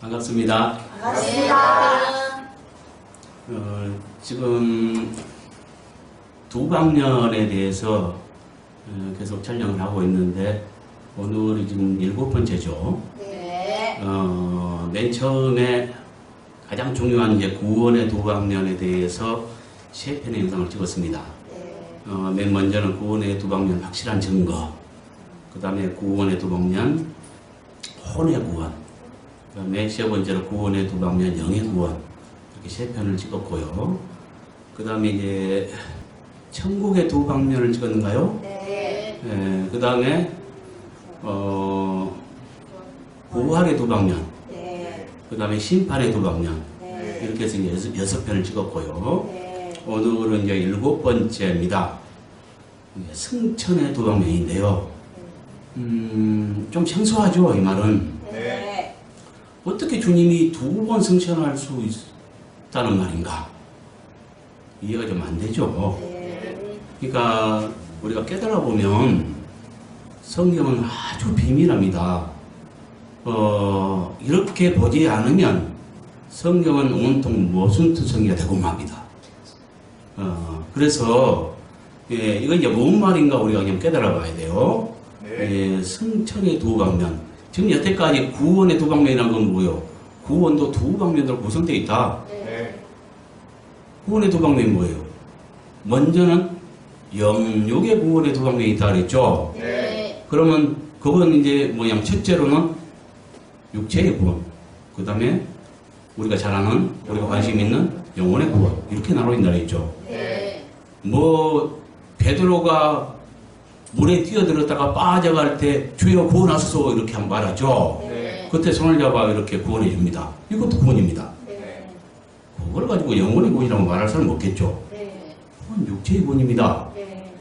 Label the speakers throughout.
Speaker 1: 반갑습니다.
Speaker 2: 반갑습니다.
Speaker 1: 지금 두방면에 대해서 계속 촬영을 하고 있는데 오늘이 지금 7번째죠.
Speaker 2: 네.
Speaker 1: 맨 처음에 가장 중요한 이제 구원의 두방면에 대해서 3편의 영상을 찍었습니다.
Speaker 2: 네.
Speaker 1: 맨 먼저는 구원의 두방면 확실한 증거, 그 다음에 구원의 두방면 혼의 구원, 그 다음에 3번째로 구원의 두방면 영의 구원, 이렇게 3편을 찍었고요. 그 다음에 이제 천국의 두방면을 찍었는가요?
Speaker 2: 네.
Speaker 1: 그 다음에 부활의 두방면,
Speaker 2: 네.
Speaker 1: 그 다음에 심판의 두방면,
Speaker 2: 네.
Speaker 1: 이렇게 해서 이제 6편을 찍었고요.
Speaker 2: 네.
Speaker 1: 오늘은 이제 7번째입니다. 승천의 두방면인데요. 좀 생소하죠, 이 말은.
Speaker 2: 네.
Speaker 1: 어떻게 주님이 2번 승천할 수 있다는 말인가? 이해가 좀 안 되죠.
Speaker 2: 네.
Speaker 1: 그러니까 우리가 깨달아 보면 성경은 아주 비밀합니다. 이렇게 보지 않으면 성경은 온통 모순투성이가 되고 맙니다. 그래서 이건 이제 뭔 말인가 우리가 그냥 깨달아 봐야 돼요. 승천의 두 방면. 지금 여태까지 구원의 두 방면이라는 건 뭐예요? 구원도 두 방면으로 구성되어 있다. 구원의 두 방면이 뭐예요? 먼저는 영육의 구원의 두 방면이 있다 그랬죠?
Speaker 2: 네.
Speaker 1: 그러면 그건 이제 뭐냐, 첫째로는 육체의 구원, 그 다음에 우리가 잘 아는, 우리가 관심 있는 영혼의 구원, 이렇게 나눠진다 그랬죠?
Speaker 2: 네.
Speaker 1: 뭐 베드로가 물에 뛰어들었다가 빠져갈 때 주여 구원하소서 이렇게 말하죠.
Speaker 2: 네.
Speaker 1: 그때 손을 잡아 이렇게 구원해 줍니다. 이것도 구원입니다.
Speaker 2: 네.
Speaker 1: 그걸 가지고 영혼의 구원이라고 말할 사람은 없겠죠.
Speaker 2: 네.
Speaker 1: 그건 육체의 구원입니다.
Speaker 2: 네.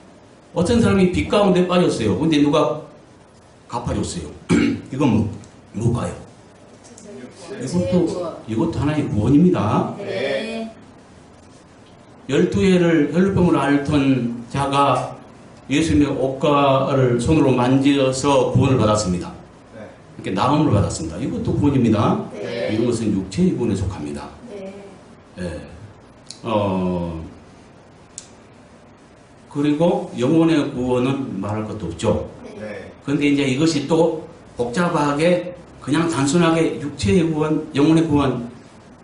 Speaker 1: 어떤 사람이 빚 가운데 빠졌어요. 근데 누가 갚아줬어요. 이건 뭘까요? 이것도 하나의 구원입니다.
Speaker 2: 네.
Speaker 1: 12해를 혈루병을 앓던 자가 예수님의 옷가를 손으로 만져서 구원을 받았습니다. 이렇게 나음을 받았습니다. 이것도 구원입니다.
Speaker 2: 네.
Speaker 1: 이것은 육체의 구원에 속합니다.
Speaker 2: 네.
Speaker 1: 예. 그리고 영혼의 구원은 말할 것도 없죠. 그런데 이제 이것이 또 복잡하게 그냥 단순하게 육체의 구원, 영혼의 구원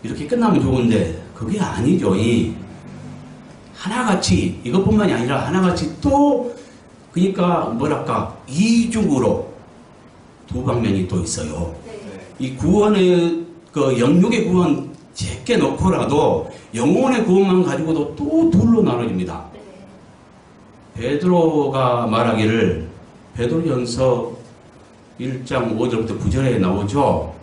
Speaker 1: 이렇게 끝나면 좋은데 그게 아니죠. 이 하나같이 이것뿐만이 아니라 하나같이 또 그러니까 뭐랄까 이중으로 두 방면이 또 있어요. 이 구원의 그 영육의 구원 제게 놓고라도 영혼의 구원만 가지고도 또 둘로 나눠집니다. 베드로가 말하기를 베드로전서 1장 5절부터 9절에 나오죠.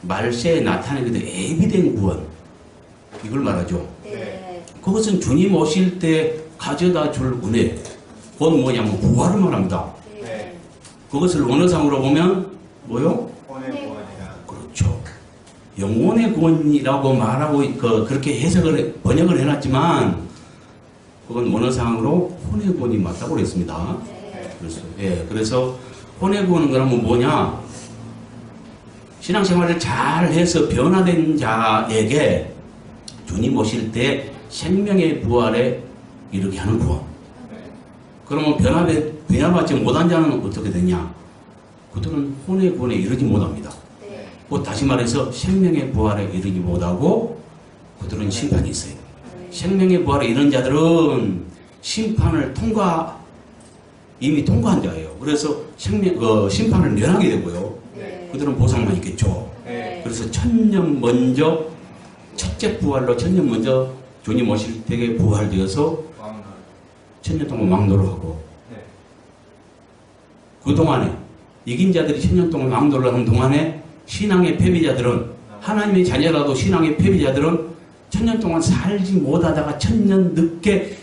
Speaker 1: 말세에 나타내게 된 예비된 구원 이걸 말하죠.
Speaker 2: 네.
Speaker 1: 그것은 주님 오실 때 가져다 줄 은혜. 그건 뭐냐면 부활을 말합니다.
Speaker 2: 네.
Speaker 1: 그것을 원어상으로 보면 뭐요? 그렇죠. 영혼의 구원이라고 말하고 그렇게 번역을 해놨지만 그건 원어상으로 혼의 구원이 맞다고 그랬습니다. 그래서 혼의 구원은 그러면 뭐냐? 신앙생활을 잘 해서 변화된 자에게 주님 오실 때 생명의 부활에 이르게 하는 구원. 그러면 변화받지 못한 자는 어떻게 되냐? 그들은 혼의 구원에 이르지 못합니다. 곧 다시 말해서 생명의 부활에 이르지 못하고 그들은 심판이 있어요. 생명의 부활에 이른 자들은 심판을 이미 통과한 자예요. 그래서 심판을 면하게 되고요. 그들은 보상만 있겠죠. 그래서 천년 먼저 첫째 부활로 천년 먼저 주님 오실 때에 부활되어서 천년 동안 왕노를 하고 그동안에 이긴 자들이 천년 동안 왕노를 하는 동안에 신앙의 패배자들은 하나님의 자녀라도 신앙의 패배자들은 천년 동안 살지 못하다가 천년 늦게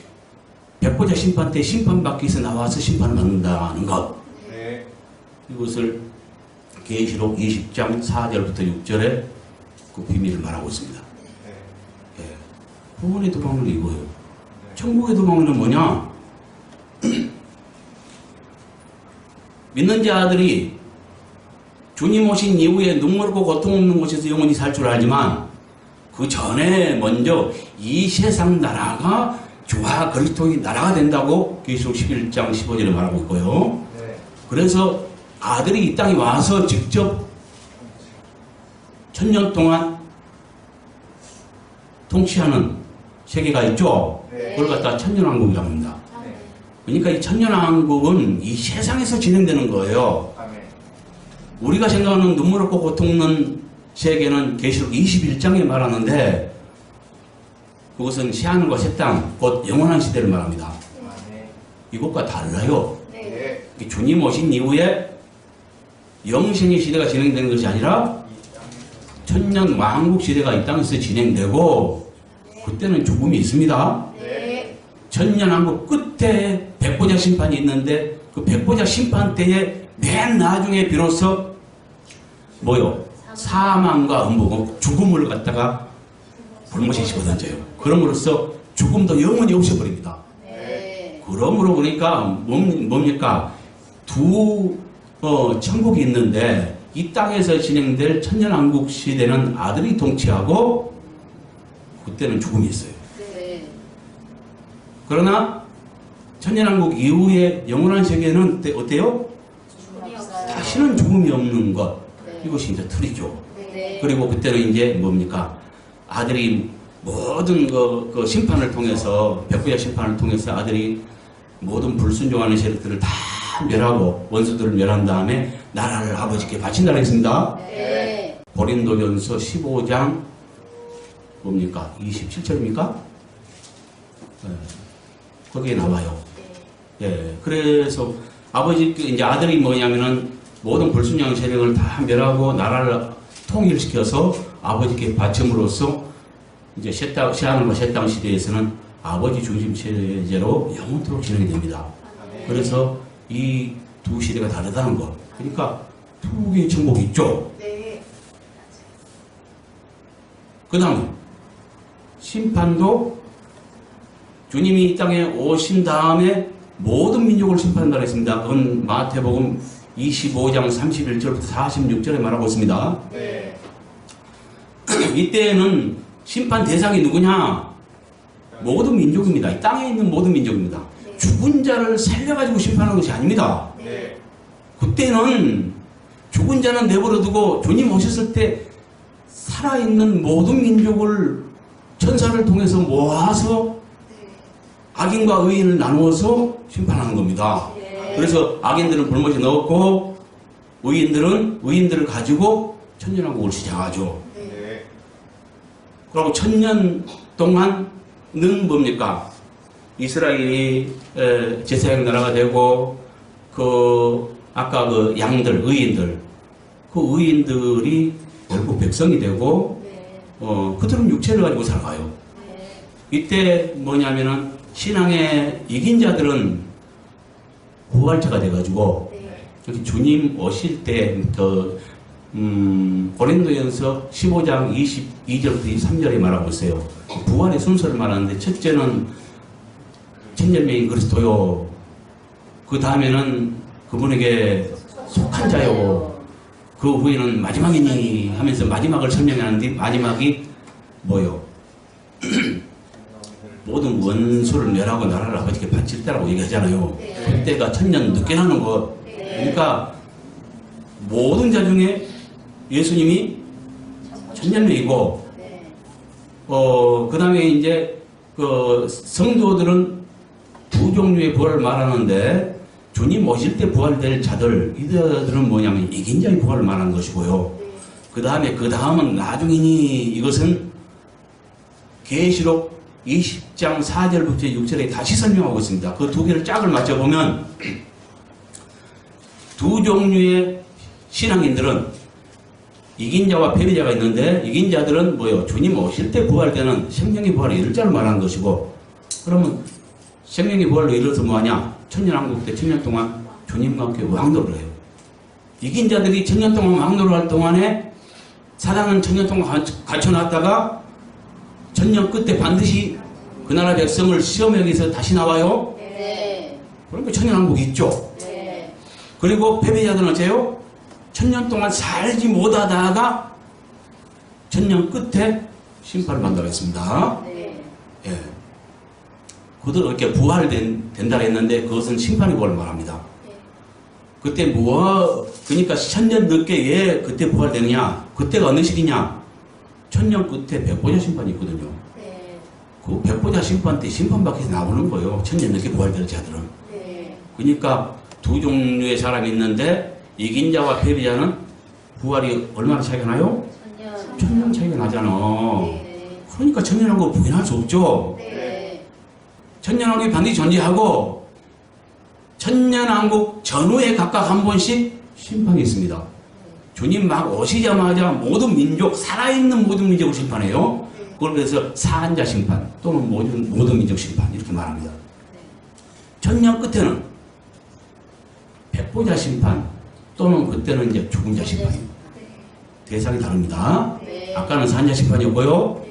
Speaker 1: 백보자 심판 때 심판받기 위해서 나와서 심판을 받는다는 것. 이것을 계시록 20장 4절부터 6절에 그 비밀을 말하고 있습니다. 구원의 두 방면은 이거예요. 천국의 두 방면은 뭐냐? 믿는 자들이 주님 오신 이후에 눈물 없고 고통 없는 곳에서 영원히 살 줄 알지만 그 전에 먼저 이 세상 나라가 주와 그리스도의 나라가 된다고 계시록 11장 15절에 말하고 있고요. 그래서 아들이 이 땅에 와서 직접 1000년 동안 통치하는 세계가 있죠. 그걸 갖다가 천년왕국이라고 합니다. 그러니까 이 천년왕국은 이 세상에서 진행되는 거예요. 우리가 생각하는 눈물 없고 고통 없는 세계는 계시록 21장에 말하는데 그것은 새하늘과 새 땅, 곧 영원한 시대를 말합니다. 이것과 달라요. 주님 오신 이후에 영생의 시대가 진행되는 것이 아니라 천년 왕국 시대가 이 땅에서 진행되고 그때는 죽음이 있습니다. 천년 왕국 끝에 백보자 심판이 있는데 그 백보자 심판 때에 맨 나중에 비로소 뭐요? 사망과 음부, 죽음을 갖다가 불못에 집어던져요. 그럼으로써 죽음도 영원히 없애버립니다. 그러므로 그러니까 뭡니까? 두 천국이 있는데 이 땅에서 진행될 천년왕국 시대는 아들이 통치하고 그때는 죽음이 있어요. 그러나 천년왕국 이후에 영원한 세계는 어때요? 다시는 죽음이 없는 것. 이것이 이제 틀이죠. 그리고 그때는 이제 뭡니까? 아들이 모든 그 심판을 통해서, 백부자 심판을 통해서 아들이 모든 불순종하는 세력들을 다 멸하고 원수들을 멸한 다음에 나라를 아버지께 바친다고 했습니다. 고린도전서 15장 뭡니까? 27절입니까? 거기에 나와요. 그래서 아버지께 이제 아들이 뭐냐면은 모든 불순종 세력을 다 멸하고 나라를 통일시켜서 아버지께 바침으로써 이제 새하늘과 새 땅 시대에서는 아버지 중심 체제로 영원토록 진행이 됩니다. 그래서 이 두 시대가 다르다는 것. 그러니까 두 개의 천국이 있죠. 그 다음에 심판도 주님이 이 땅에 오신 다음에 모든 민족을 심판한다고 했습니다. 그건 마태복음 25장 31절부터 46절에 말하고 있습니다. 이때에는 심판 대상이 누구냐? 모든 민족입니다. 이 땅에 있는 모든 민족입니다. 죽은 자를 살려가지고 심판하는 것이 아닙니다. 그때는 죽은 자는 내버려두고 주님 오셨을 때 살아있는 모든 민족을 천사를 통해서 모아서 악인과 의인을 나누어서 심판하는 겁니다. 그래서 악인들은 불못에 넣었고 의인들을 가지고 천년왕국을 시작하죠. 그리고 천년 동안은 뭡니까? 이스라엘이 제사장 나라가 되고 아까 그 양들, 의인들, 그 의인들이 결국 백성이 되고 그들은 육체를 가지고 살아가요. 이때 뭐냐면은 신앙의 이긴 자들은 부활자가 돼가지고 여기 주님 오실 때 고린도전서 15장 22절부터 23절에 말하고 있어요. 부활의 순서를 말하는데 첫째는 천년명인 그리스도요. 그 다음에는 그분에게 속한 자요. 그 후에는 마지막이니 하면서 마지막을 설명하는데 마지막이 뭐요? 모든 원수를 멸하고 나라를 아버지께 바칠 때라고 얘기하잖아요. 그때가 천년 늦게 나는 것. 그러니까 모든 자 중에 예수님이 천년명이고 그 다음에 이제 성도들은 두 종류의 부활을 말하는데 주님 오실 때 부활될 자들, 이들은 뭐냐면 이긴 자의 부활을 말하는 것이고요. 그 다음은 나중이니 이것은 계시록 20장 4절부터 6절에 다시 설명하고 있습니다. 그 두 개를 짝을 맞춰보면 두 종류의 신앙인들은 이긴 자와 패배자가 있는데 이긴 자들은 뭐요? 주님 오실 때 부활되는 생명의 부활을 이룰 자를 말하는 것이고 그러면 생명의 부활로 이뤄서 뭐하냐? 천년왕국 때 천년 동안 주님과 함께 왕노를 해요. 이긴 자들이 천년 동안 왕노를 할 동안에 사단은 천년 동안 갇혀놨다가 천년 끝에 반드시 그 나라 백성을 시험에 여기서 다시 나와요. 그러니까 천년왕국이 있죠. 그리고 패배자들은 어째요? 천년 동안 살지 못하다가 천년 끝에 심판을 받는다고 했습니다.
Speaker 2: 네.
Speaker 1: 예. 그들 이렇게 부활된다 했는데 그것은 심판의 부활을 말합니다. 그때 그러니까 천년 늦게 왜 그때 부활되느냐? 그때가 어느 시기냐? 천년 끝에 백보자 심판이 있거든요.
Speaker 2: 네.
Speaker 1: 그 백보자 심판 때 심판받기에서 나오는 거예요. 천년 늦게 부활되는 자들은.
Speaker 2: 네.
Speaker 1: 그러니까 두 종류의 사람이 있는데 이긴 자와 패배자는 부활이 얼마나 차이가 나요?
Speaker 2: 천년.
Speaker 1: 천년 차이가 나잖아.
Speaker 2: 네.
Speaker 1: 그러니까 천년한 거 부인할 수 없죠.
Speaker 2: 네.
Speaker 1: 천년왕국이 반드시 존재하고 천년왕국 전후에 각각 한 번씩 심판이 있습니다. 주님 막 오시자마자 모든 민족, 살아있는 모든 민족을 심판해요. 그걸 그래서 사한자 심판 또는 모든 민족 심판 이렇게 말합니다. 천년 끝에는 백보자 심판 또는 그때는 이제 죽은 자 심판입니다. 대상이 다릅니다.
Speaker 2: 네.
Speaker 1: 아까는 사한자 심판이었고요.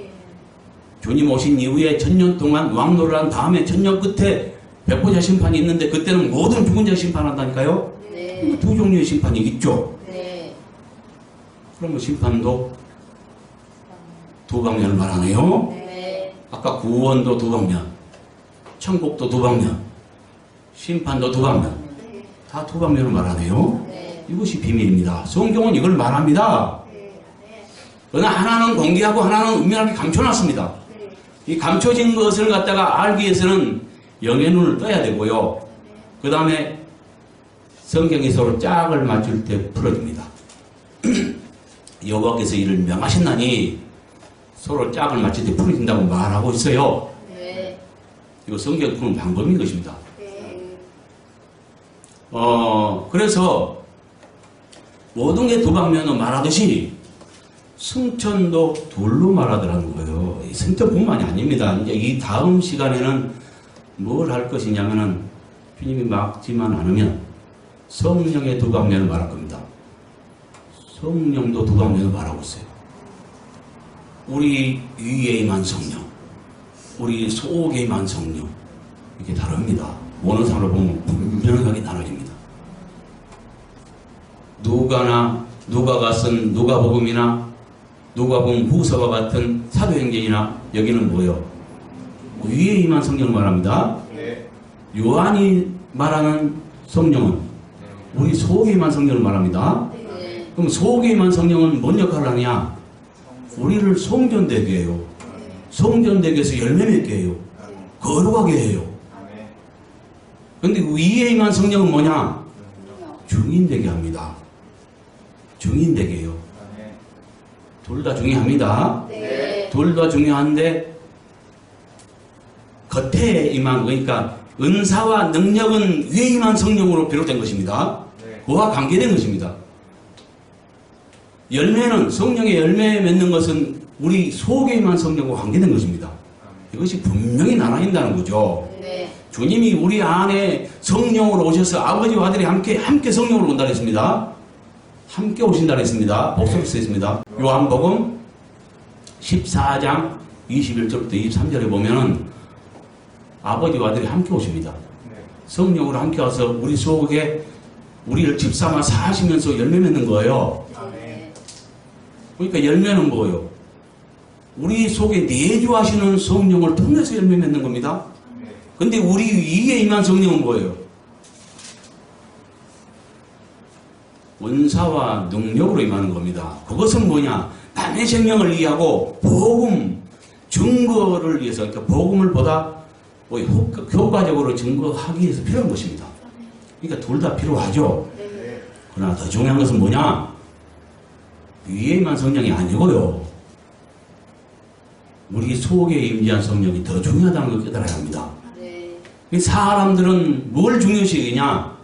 Speaker 1: 주님 오신 이후에 천년 동안 왕노를 한 다음에 천년 끝에 백보자 심판이 있는데 그때는 모든 죽은 자 심판한다니까요.
Speaker 2: 네.
Speaker 1: 두 종류의 심판이 있죠.
Speaker 2: 네.
Speaker 1: 그러면 심판도 두 방면을 말하네요.
Speaker 2: 네.
Speaker 1: 아까 구원도 두 방면, 천국도 두 방면, 심판도 두 방면, 다 두 방면을 말하네요.
Speaker 2: 네.
Speaker 1: 이것이 비밀입니다. 성경은 이걸 말합니다. 그러나 하나는 공개하고 하나는 은밀하게 감춰놨습니다. 이 감춰진 것을 갖다가 알기 위해서는 영의 눈을 떠야 되고요. 그 다음에 성경이 서로 짝을 맞출 때 풀어집니다. 여호와께서 이를 명하셨나니 서로 짝을 맞출 때 풀어진다고 말하고 있어요.
Speaker 2: 네.
Speaker 1: 이거 성경 푸는 방법인 것입니다.
Speaker 2: 네.
Speaker 1: 그래서 모든 게 두 방면으로 말하듯이 승천도 둘로 말하더라는 거예요. 승천뿐만이 아닙니다. 이제 이 다음 시간에는 뭘 할 것이냐면은 주님이 막지만 않으면 성령의 두 방면을 말할 겁니다. 성령도 두 방면을 말하고 있어요. 우리 위에 임한 성령, 우리 속에 임한 성령 이게 다릅니다. 원어상으로 보면 분명하게 나눠집니다. 누가가 쓴 누가복음이나 누가복음 후서와 같은 사도행전이나 여기는 뭐예요? 위에 임한 성령을 말합니다.
Speaker 3: 네.
Speaker 1: 요한이 말하는 성령은 우리 속에 임한 성령을 말합니다.
Speaker 2: 네.
Speaker 1: 그럼 속에 임한 성령은 뭔 역할을 하냐? 우리를 성전되게 해요. 성전되게 해서 열매 맺게 해요. 거룩하게 해요.
Speaker 3: 아멘.
Speaker 1: 근데 위에 임한 성령은 뭐냐? 증인되게 합니다. 증인되게 해요.
Speaker 3: 아멘.
Speaker 1: 둘 다 중요합니다.
Speaker 2: 네.
Speaker 1: 둘 다 중요한데 겉에 임한 그러니까 은사와 능력은 위에 임한 성령으로 비롯된 것입니다.
Speaker 3: 네.
Speaker 1: 그와 관계된 것입니다. 열매는 성령의 열매 맺는 것은 우리 속에 임한 성령과 관계된 것입니다. 이것이 분명히 나눠진다는 거죠.
Speaker 2: 네.
Speaker 1: 주님이 우리 안에 성령으로 오셔서 아버지와 아들이 함께 성령으로 온다 했습니다. 함께 오신다 했습니다. 복수로 쓰여 있습니다. 요한복음 14장 21절부터 23절에 보면은 아버지와 아들이 함께 오십니다.
Speaker 3: 네.
Speaker 1: 성령으로 함께 와서 우리 속에 우리를 집삼아 사시면서 열매 맺는 거예요.
Speaker 2: 네.
Speaker 1: 그러니까 열매는 뭐예요? 우리 속에 내주하시는 성령을 통해서 열매 맺는 겁니다.
Speaker 3: 네.
Speaker 1: 근데 우리 위에 임한 성령은 뭐예요? 원사와 능력으로 임하는 겁니다. 그것은 뭐냐? 남의 생명을 이해하고 복음, 증거를 위해서, 그러니까 복음을 보다 효과적으로 증거하기 위해서 필요한 것입니다. 그러니까 둘 다 필요하죠.
Speaker 2: 네.
Speaker 1: 그러나 더 중요한 것은 뭐냐? 위에 임한 성령이 아니고요. 우리 속에 임재한 성령이 더 중요하다는 걸 깨달아야 합니다.
Speaker 2: 네.
Speaker 1: 사람들은 뭘 중요시 여기냐?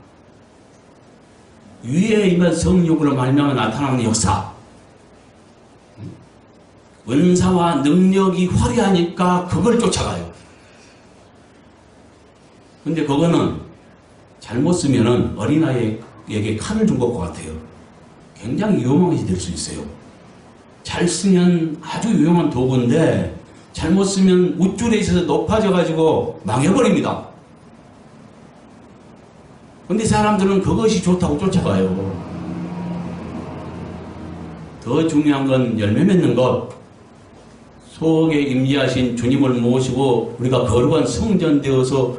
Speaker 1: 위에 임한 성령으로 말미암아 나타나는 역사, 은사와 능력이 화려하니까 그걸 쫓아가요. 근데 그거는 잘못 쓰면은 어린아이에게 칼을 준 것 같아요. 굉장히 위험한 것이 될 수 있어요. 잘 쓰면 아주 유용한 도구인데 잘못 쓰면 우쭐에 있어서 높아져가지고 망해버립니다. 근데 사람들은 그것이 좋다고 쫓아가요. 더 중요한 건 열매 맺는 것. 속에 임재하신 주님을 모시고 우리가 거룩한 성전 되어서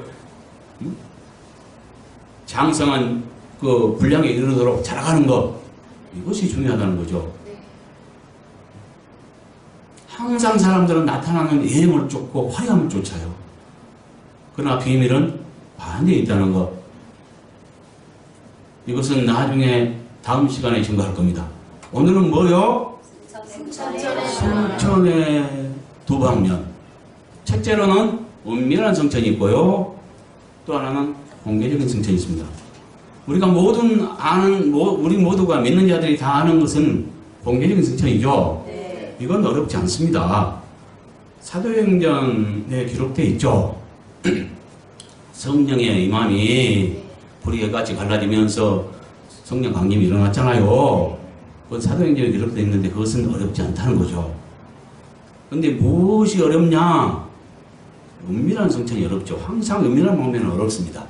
Speaker 1: 장성한 그 분량에 이르도록 자라가는 것. 이것이 중요하다는 거죠.
Speaker 2: 네.
Speaker 1: 항상 사람들은 나타나는 예행을 쫓고 화려함을 쫓아요. 그러나 비밀은 반대에 있다는 것. 이것은 나중에 다음 시간에 증거할 겁니다. 오늘은 뭐요? 성천의 두 방면. 첫째로는 은밀한 성천이 있고요. 또 하나는 공개적인 성천이 있습니다. 우리가 우리 모두가 믿는 자들이 다 아는 것은 공개적인 성천이죠.
Speaker 2: 네.
Speaker 1: 이건 어렵지 않습니다. 사도행전에 기록되어 있죠. 성령의 임함이 불이 같이 갈라지면서 성령 강림이 일어났잖아요. 그 사도행전에 기록되어 있는데 그것은 어렵지 않다는 거죠. 근데 무엇이 어렵냐? 은밀한 성천이 어렵죠. 항상 은밀한 방면은 어렵습니다.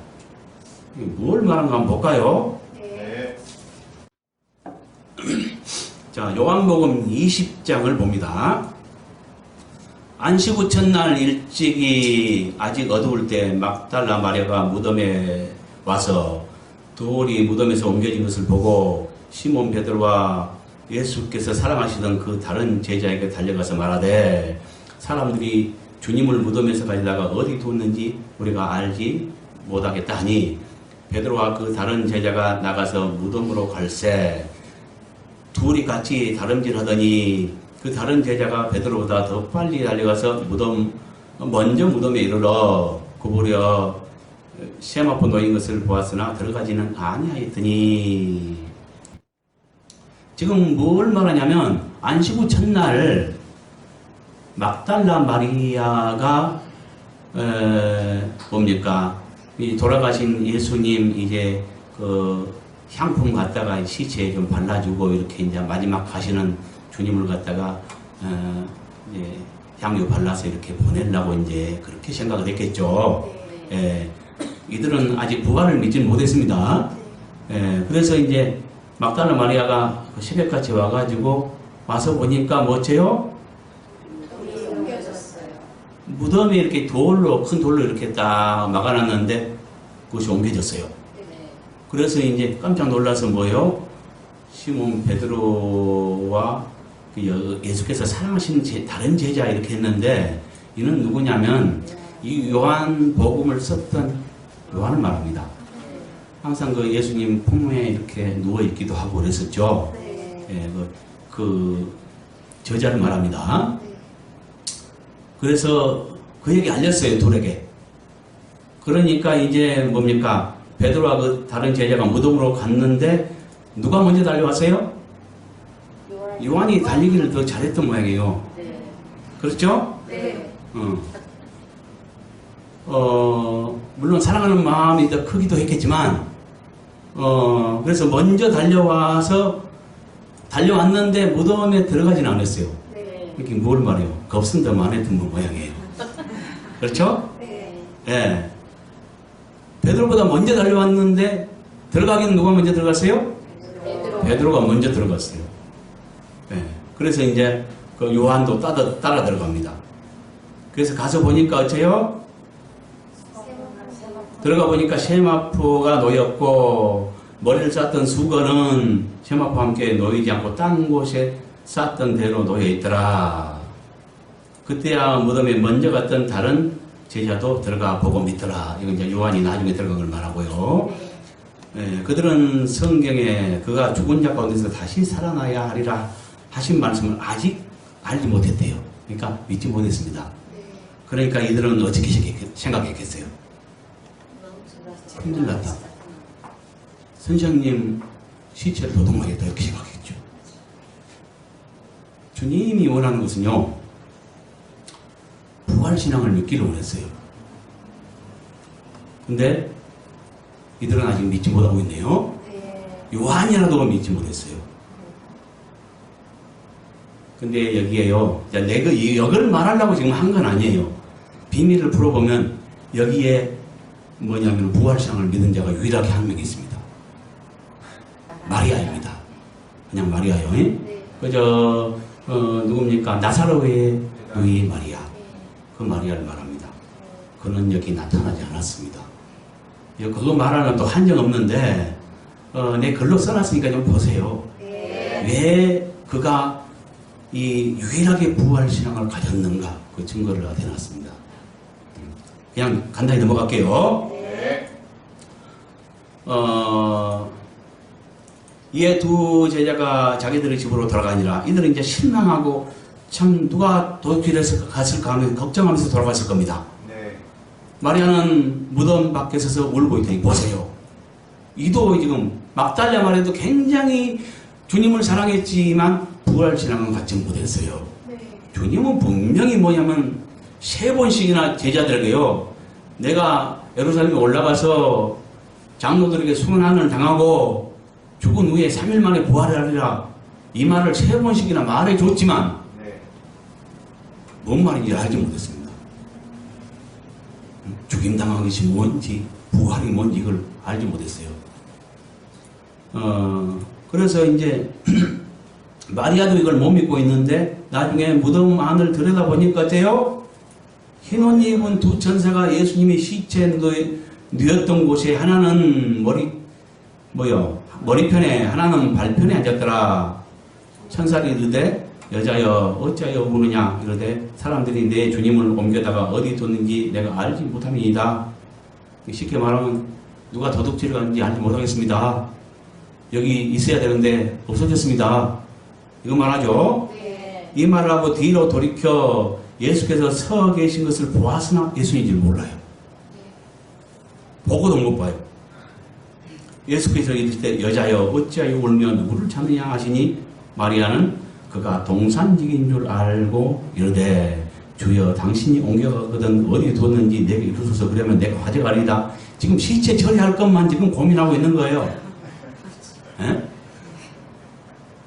Speaker 1: 뭘 말하는가 한번 볼까요?
Speaker 2: 네.
Speaker 1: 자, 요한복음 20장을 봅니다. 안식 후 첫날 일찍이 아직 어두울 때 막달라 마리아가 무덤에 와서 돌이 무덤에서 옮겨진 것을 보고 시몬 베드로와 예수께서 사랑하시던 그 다른 제자에게 달려가서 말하되 사람들이 주님을 무덤에서 가지다가 어디 뒀는지 우리가 알지 못하겠다 하니 베드로와 그 다른 제자가 나가서 무덤으로 갈새 둘이 같이 다름질하더니 그 다른 제자가 베드로보다 더 빨리 달려가서 먼저 무덤에 이르러 구부려 세마포 놓인 것을 보았으나 들어가지는 아니하였더니. 지금 뭘 말하냐면 안식 후 첫날 막달라 마리아가 뭡니까? 이 돌아가신 예수님 이제 그 향품 갖다가 시체에 좀 발라주고 이렇게 이제 마지막 가시는 주님을 갖다가 이제 향유 발라서 이렇게 보내려고 이제 그렇게 생각을 했겠죠. 이들은 아직 부활을 믿지 못했습니다. 그래서 이제 막달라 마리아가 새벽같이 와가지고 와서 보니까 뭐죠?
Speaker 2: 돌이 옮겨졌어요.
Speaker 1: 무덤에 이렇게 큰 돌로 이렇게 딱 막아놨는데 그것이 옮겨졌어요.
Speaker 2: 네.
Speaker 1: 그래서 이제 깜짝 놀라서 뭐요? 시몬 베드로와 그 예수께서 사랑하신 다른 제자 이렇게 했는데 이는 누구냐면 이 요한 복음을 썼던 요한을 말합니다. 항상 그 예수님 품에 이렇게 누워 있기도 하고 그랬었죠.
Speaker 2: 네.
Speaker 1: 그 저자를 말합니다. 그래서 그에게 알렸어요, 둘에게. 그러니까 이제 뭡니까? 베드로와 그 다른 제자가 무덤으로 갔는데 누가 먼저 달려왔어요? 요한이 달리기를 더 잘했던 모양이에요.
Speaker 2: 네.
Speaker 1: 그렇죠?
Speaker 2: 네.
Speaker 1: 물론 사랑하는 마음이 더 크기도 했겠지만, 그래서 먼저 달려왔는데 무덤에 들어가진 않았어요.
Speaker 2: 네.
Speaker 1: 이렇게 뭘 말해요? 겁쓴다만 했던 모양이에요. 그렇죠?
Speaker 2: 네.
Speaker 1: 예. 베드로보다 먼저 달려왔는데 들어가기는 누가 먼저 들어갔어요? 베드로가 먼저 들어갔어요. 예. 그래서 이제 그 요한도 따라 들어갑니다. 그래서 가서 보니까 어째요? 들어가 보니까 세마포가 놓였고 머리를 쌌던 수건은 세마포와 함께 놓이지 않고 딴 곳에 쌌던 대로 놓여 있더라. 그때야 무덤에 먼저 갔던 다른 제자도 들어가 보고 믿더라. 이건 이제 요한이 나중에 들어간 걸 말하고요. 예, 그들은 성경에 그가 죽은 자 가운데서 다시 살아나야 하리라 하신 말씀을 아직 알지 못했대요. 그러니까 믿지 못했습니다. 그러니까 이들은 어떻게 생각했겠어요? 큰일 났다. 선생님 시체를 도둑하겠다 이렇게 생각했죠. 주님이 원하는 것은요, 부활신앙을 믿기를 원했어요. 근데 이들은 아직 믿지 못하고 있네요. 요한이라도 믿지 못했어요. 근데 여기에요, 내가 이걸 말하려고 지금 한 건 아니에요. 비밀을 풀어보면 여기에 뭐냐면 부활신앙을 믿은 자가 유일하게 한 명 있습니다. 마리아입니다. 그냥 마리아요. 누굽니까? 나사로의 누이 마리아. 그 마리아를 말합니다. 그는 여기 나타나지 않았습니다. 그거 말하는 또 한정 없는데, 내 글로 써놨으니까 좀 보세요. 왜 그가 이 유일하게 부활신앙을 가졌는가? 그 증거를 대놨습니다. 그냥 간단히 넘어갈게요. 이에 두 제자가 자기들의 집으로 돌아가니라. 이들은 이제 실망하고 참 누가 도둑질해서 갔을까 하면 걱정하면서 돌아갔을 겁니다. 마리아는 무덤 밖에 서서 울고 있더니 보세요. 이도 지금 막달라 마리아도 굉장히 주님을 사랑했지만 부활신앙은 갖지 못했어요. 주님은 분명히 뭐냐면 3번씩이나 제자들에게요. 내가 예루살렘에 올라가서 장로들에게 순환을 당하고 죽은 후에 3일 만에 부활하리라. 이 말을 3번씩이나 말해줬지만 뭔 말인지 알지 못했습니다. 죽임당한 것이 뭔지 부활이 뭔지 이걸 알지 못했어요. 그래서 이제 마리아도 이걸 못 믿고 있는데 나중에 무덤 안을 들여다보니까 어때요? 흰옷 입은 두 천사가 예수님이 시체 누였던 곳에 하나는 머리편에 하나는 발편에 앉았더라. 천사들이 이르되 여자여 어찌하여 우느냐 이러되 사람들이 내 주님을 옮겨다가 어디 뒀는지 내가 알지 못함이니이다. 쉽게 말하면 누가 도둑질을 하는지 알지 못하겠습니다. 여기 있어야 되는데 없어졌습니다. 이거 말하죠. 이 말을 하고 뒤로 돌이켜 예수께서 서 계신 것을 보았으나 예수인지 몰라요. 보고도 못 봐요. 예수께서 이르실 때 여자여 어찌하여 울며 누구를 찾느냐 하시니 마리아는 그가 동산직인 줄 알고 이르되 주여 당신이 옮겨가거든 어디 뒀는지 내게 이루소서. 그러면 내가 가져가리다. 지금 시체 처리할 것만 지금 고민하고 있는 거예요.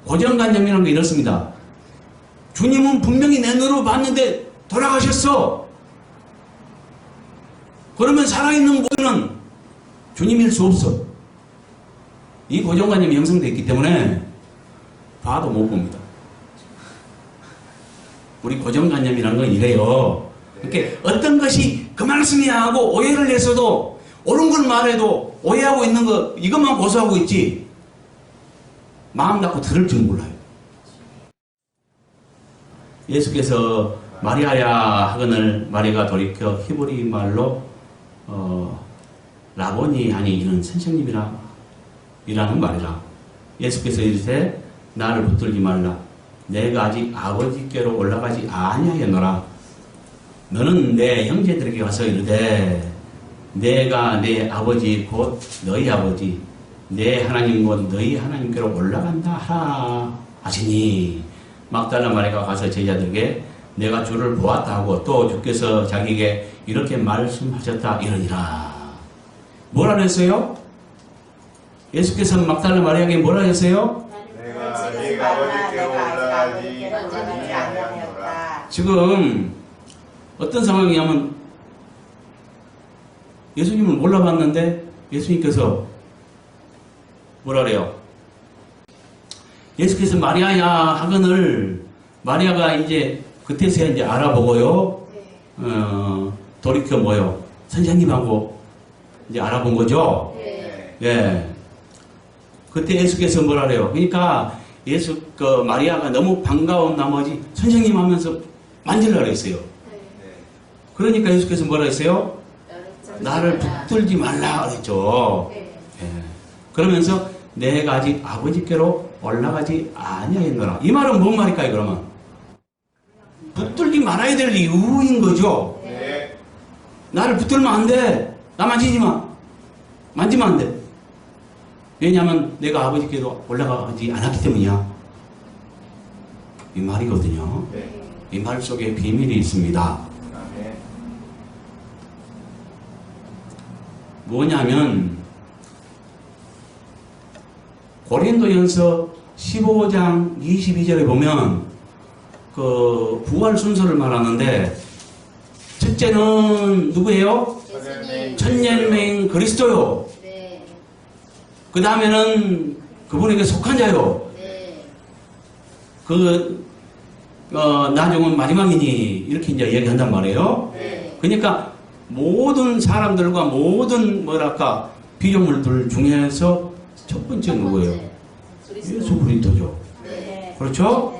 Speaker 1: 고정관념이라는 게 이렇습니다. 주님은 분명히 내 눈으로 봤는데 돌아가셨어. 그러면 살아있는 모습은 주님일 수 없어. 이 고정관념이 형성되어 있기 때문에 봐도 못 봅니다. 우리 고정관념이라는 건 이래요. 그러니까 어떤 것이 그 말씀이야 하고 오해를 했어도 옳은 걸 말해도 오해하고 있는 거 이것만 고수하고 있지 마음 닫고 들을 줄 몰라요. 예수께서 마리아야 하거늘 마리아가 돌이켜 히브리 말로 라보니 하니 이는 선생님이라 이라는 말이라. 예수께서 이르되 나를 붙들지 말라. 내가 아직 아버지께로 올라가지 아니하였노라. 너는 내 형제들에게 가서 이르되 내가 내 아버지 곧 너희 아버지 내 하나님 곧 너희 하나님께로 올라간다 하라 하시니 막달라 마리아가 가서 제자들에게 내가 주를 보았다 하고 또 주께서 자기에게 이렇게 말씀하셨다 이러니라. 뭐라 그랬어요? 예수께서 막달라 마리아에게 뭐라 했어요?
Speaker 2: 내가 네가 아버지께로 올라가지 아니하였노라.
Speaker 1: 지금 어떤 상황이냐면 예수님을 몰라봤는데 예수님께서 뭐라 그래요? 예수께서 마리아야 하거늘 마리아가 이제 그때서야 이제 알아보고요. 돌이켜 뭐요? 선생님하고 이제 알아본 거죠. 예. 그때 예수께서 뭐라 그래요? 그러니까 마리아가 너무 반가운 나머지 선생님 하면서 만지려고 했어요. 그러니까 예수께서 뭐라 했어요? 나를 붙들지 말라 그랬죠. 예. 그러면서 내가 아직 아버지께로 올라가지 아니하였노라. 이 말은 뭔 말일까요, 그러면? 붙들지 말아야 될 이유인 거죠. 나를 붙들면 안 돼. 나 만지지 마. 만지면 안 돼. 왜냐하면 내가 아버지께로 올라가지 않았기 때문이야. 이 말이거든요. 이 말 속에 비밀이 있습니다. 뭐냐면 고린도전서 15장 22절에 보면 그 부활 순서를 말하는데 첫째는 누구예요? 천년맹 그리스도요. 그 다음에는 그분에게 속한 자요. 나중은 마지막이니 이렇게 이제 얘기한단 말이에요. 그러니까 모든 사람들과 모든 뭐랄까 피조물들 중에서 첫 번째 누구예요? 예수 그리스도죠. 그렇죠?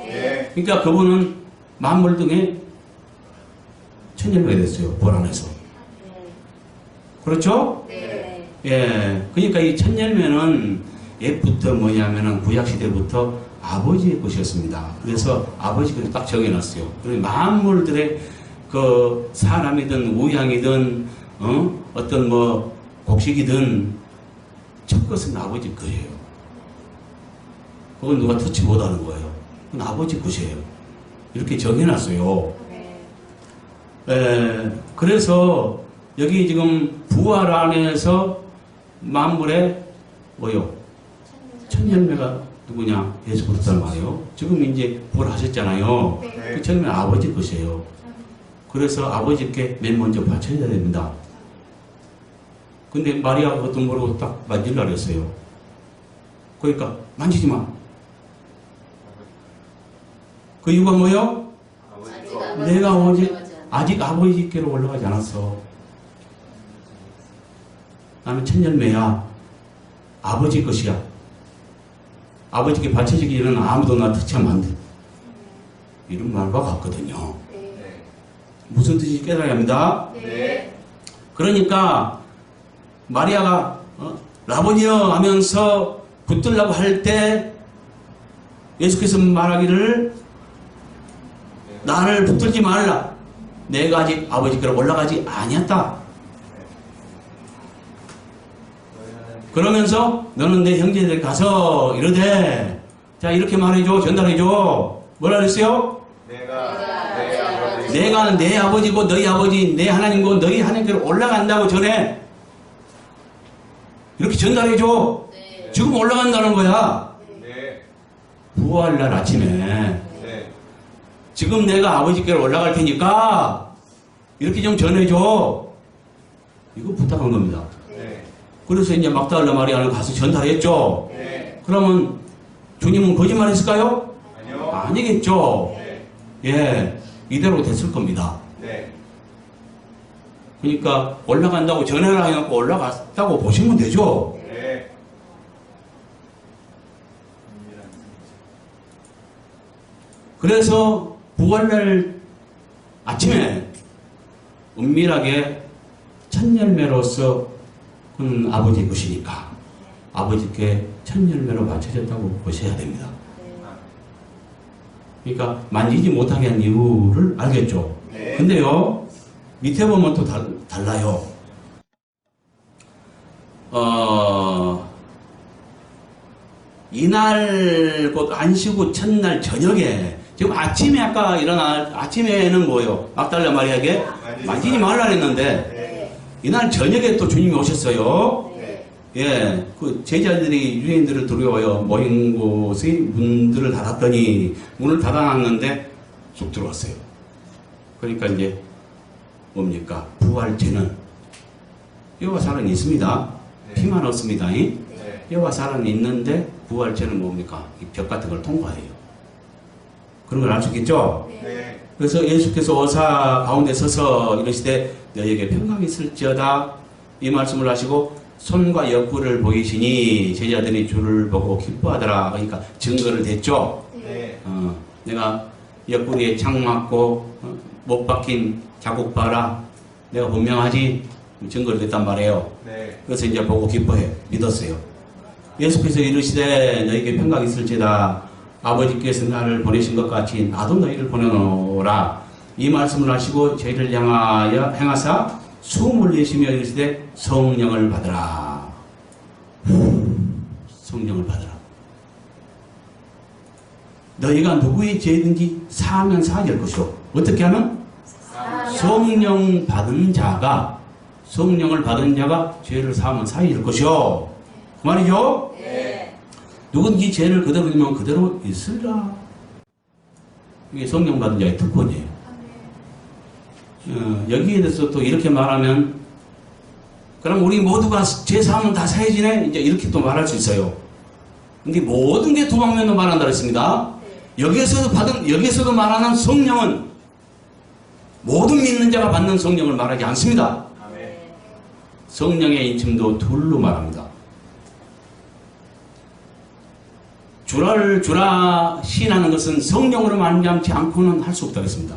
Speaker 1: 그러니까 그분은 만물 등에 천년이 됐어요. 볼 안에서. 그렇죠? 예. 그러니까 이 천열매는 옛부터 뭐냐면은 구약시대부터 아버지의 것이었습니다. 그래서 아버지 것을 딱 정해놨어요. 그리고 만물들의 그 사람이든 우양이든, 어떤 뭐 곡식이든 첫 것은 아버지 거예요. 그건 누가 터치 못하는 거예요. 그건 아버지 것이에요. 이렇게 정해놨어요. 예. 그래서 여기 지금 부활 안에서 만물의 뭐요? 천년매가 누구냐? 예수 그리스도란 말이에요. 지금 이제 부활하셨잖아요. 그 천년매 아버지 것이에요. 그래서 아버지께 맨 먼저 바쳐야 됩니다. 근데 마리아가 그것도 모르고 딱 만질라 그랬어요. 그러니까 만지지 마. 그 이유가 뭐예요? 내가 아직 아버지께로 올라가지 않았어. 나는 천년매야. 아버지 것이야. 아버지께 바쳐지기 전에는 아무도 나 터치하면 안 돼. 이런 말과 같거든요. 무슨 뜻인지 깨달아야 합니다. 그러니까 마리아가 라보니여 하면서 붙들라고 할 때 예수께서 말하기를 나를 붙들지 말라. 내가 아직 아버지께로 올라가지 아니었다. 그러면서 너는 내 형제들 가서 이러되 자 이렇게 말해줘. 전달해줘. 뭐라 그랬어요? 내가 내 아버지고 너희 아버지 내 하나님고 너희 하나님께로 올라간다고 전해. 이렇게 전달해줘. 지금 올라간다는 거야. 부활날 아침에 지금 내가 아버지께로 올라갈 테니까 이렇게 좀 전해줘. 이거 부탁한 겁니다. 그래서 이제 막달라 마리아를 가서 전달했죠. 그러면 주님은 거짓말 했을까요?
Speaker 2: 아니요.
Speaker 1: 아니겠죠. 예, 이대로 됐을 겁니다. 그러니까 올라간다고 전해라 해갖고 올라갔다고 보시면 되죠. 그래서 부활날 아침에 은밀하게 천열매로서 아버지 것이니까 아버지께 천열매로 바쳐졌다고 보셔야 됩니다. 그러니까 만지지 못하게 한 이유를 알겠죠. 근데요 밑에 보면 또 달라요. 이날 곧 안식 후 첫날 저녁에 지금 아침에 아까 아침에는 뭐예요? 막달라 마리아에게 만지지 말라 했는데 이날 저녁에 또 주님이 오셨어요. 예, 그 제자들이 유대인들을 두려워요. 모인 곳의 문들을 닫았더니 문을 닫아놨는데 쑥 들어왔어요. 그러니까 이제 뭡니까? 부활체는 여호와 살은 있습니다. 피만 없습니다. 여호와 살은 있는데 부활체는 뭡니까? 이 벽 같은 걸 통과해요. 그런 걸 알 수 있겠죠? 그래서 예수께서 어사 가운데 서서 이러시되 너에게 평강이 있을지어다 이 말씀을 하시고 손과 옆구리를 보이시니 제자들이 주를 보고 기뻐하더라. 그러니까 증거를 댔죠. 내가 옆구리에 창 맞고 못 박힌 자국 봐라. 내가 분명하지. 증거를 댔단 말이에요. 그래서 이제 보고 기뻐해. 믿었어요. 예수께서 이르시되 너에게 평강이 있을지다. 아버지께서 나를 보내신 것 같이 나도 너희를 보내노라. 이 말씀을 하시고 저희를 향하여 행하사 숨을 내쉬며 이르시되 성령을 받으라. 성령을 받으라. 너희가 누구의 죄든지 사하면 사하게 것이요. 어떻게 하면? 성령 받은 자가 성령을 받은 자가 죄를 사하면 사할 것이요. 그 말이죠? 누군지 죄를 그대로 지면 그대로 있으리라. 이게 성령 받은 자의 특권이에요. 여기에 대해서 또 이렇게 말하면 그럼 우리 모두가 죄 사하면 다 사해지네? 이제 이렇게 또 말할 수 있어요. 근데 모든 게 두 방면으로 말한다 그랬습니다. 여기에서도 말하는 성령은 모든 믿는 자가 받는 성령을 말하지 않습니다.
Speaker 2: 아멘.
Speaker 1: 성령의 인침도 둘로 말합니다. 주라 시인하는 것은 성령으로 말미암지 않고는 할 수 없다고 했습니다.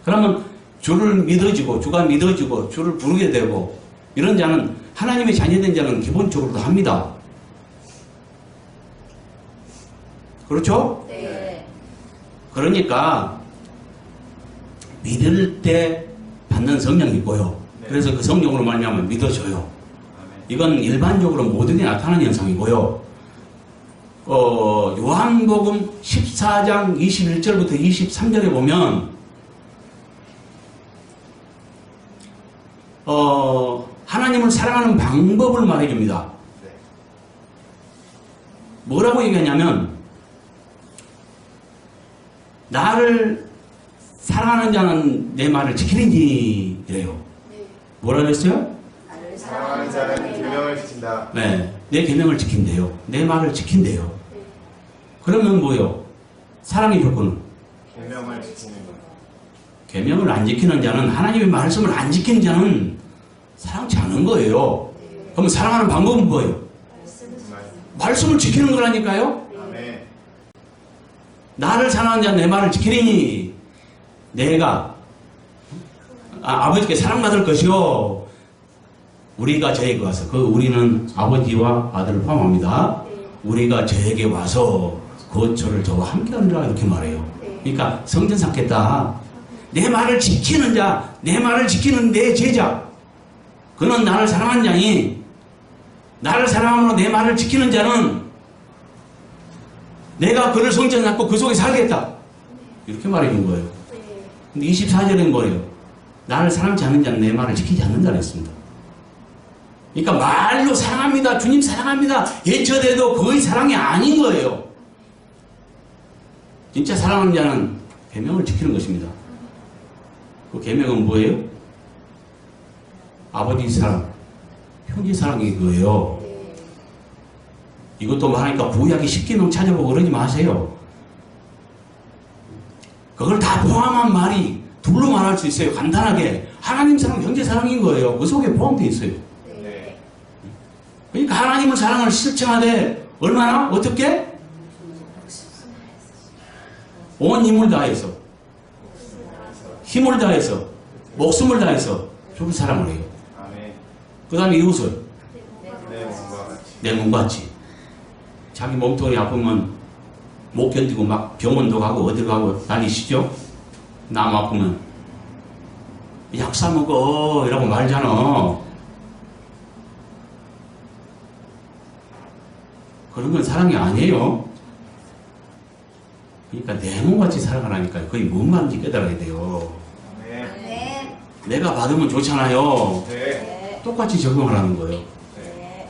Speaker 1: 그러면 주를 믿어지고 주가 믿어지고 주를 부르게 되고 이런 자는 하나님의 자녀된 자는 기본적으로 다 합니다. 그렇죠?
Speaker 2: 네.
Speaker 1: 그러니까 믿을 때 받는 성령이 있고요.
Speaker 2: 네.
Speaker 1: 그래서 그 성령으로 말미암아 믿어져요.
Speaker 2: 아멘.
Speaker 1: 이건 일반적으로 모두에게 나타나는 현상이고요. 요한복음 14장 21절부터 23절에 보면 하나님을 사랑하는 방법을 말해줍니다.
Speaker 2: 네.
Speaker 1: 뭐라고 얘기하냐면 나를 사랑하는 자는 내 말을 지키는지 이래요. 뭐라 그랬어요?
Speaker 2: 사랑하는 자는 계명을 지킨다.
Speaker 1: 네, 내 계명을 지킨대요. 내 말을 지킨대요. 그러면 뭐요? 사랑의 조건은
Speaker 2: 계명을 지키는 것.
Speaker 1: 계명을 안 지키는 자는 하나님의 말씀을 안 지키는 자는 사랑치 않은 거예요. 그럼 사랑하는 방법은 뭐예요? 말씀을 지키는 거라니까요.
Speaker 2: 아멘.
Speaker 1: 나를 사랑하는 자는 내 말을 지키리니 내가 아버지께 사랑받을 것이요 우리가 저에게 와서 그 우리는 아버지와 아들을 포함합니다. 우리가 저에게 와서 거처를 저와 함께하리라 이렇게 말해요. 그러니까 성전 삼겠다. 내 말을 지키는 자, 내 말을 지키는 내 제자, 그는 나를 사랑하는 자니 나를 사랑함으로 내 말을 지키는 자는 내가 그를 성전 삼고 그 속에 살겠다. 이렇게 말해준 거예요. 근데 24절은 뭐예요? 나를 사랑치 않는 자는 내 말을 지키지 않는다 그랬습니다. 그러니까 말로 사랑합니다. 주님 사랑합니다. 예처대도 거의 사랑이 아닌 거예요. 진짜 사랑하는 자는 계명을 지키는 것입니다. 그 계명은 뭐예요? 아버지 사랑, 형제 사랑이 그거예요. 이것도 말하니까 구약이 10계명 찾아보고 그러지 마세요. 그걸 다 포함한 말이 둘로 말할 수 있어요. 간단하게 하나님 사랑, 형제 사랑인 거예요. 그 속에 포함되어 있어요.
Speaker 2: 네.
Speaker 1: 그러니까 하나님의 사랑을 실천하되 얼마나 어떻게? 온 힘을 다해서 힘을 다해서 목숨을 다해서 주를 사랑을 해요.
Speaker 2: 아멘.
Speaker 1: 그 다음에 이웃을
Speaker 2: 내 몸과 같이.
Speaker 1: 내 몸같이. 자기 몸통이 아프면 못 견디고 막 병원도 가고 어디 가고 난리시죠? 남 아프면 약 사 먹어 이라고 말잖아. 그런 건 사랑이 아니에요. 그러니까 내 몸같이 살아가라니까 그게 뭔 말인지 깨달아야 돼요.
Speaker 2: 아멘.
Speaker 1: 내가 받으면 좋잖아요.
Speaker 2: 네.
Speaker 1: 똑같이 적용하라는 거예요.
Speaker 2: 네.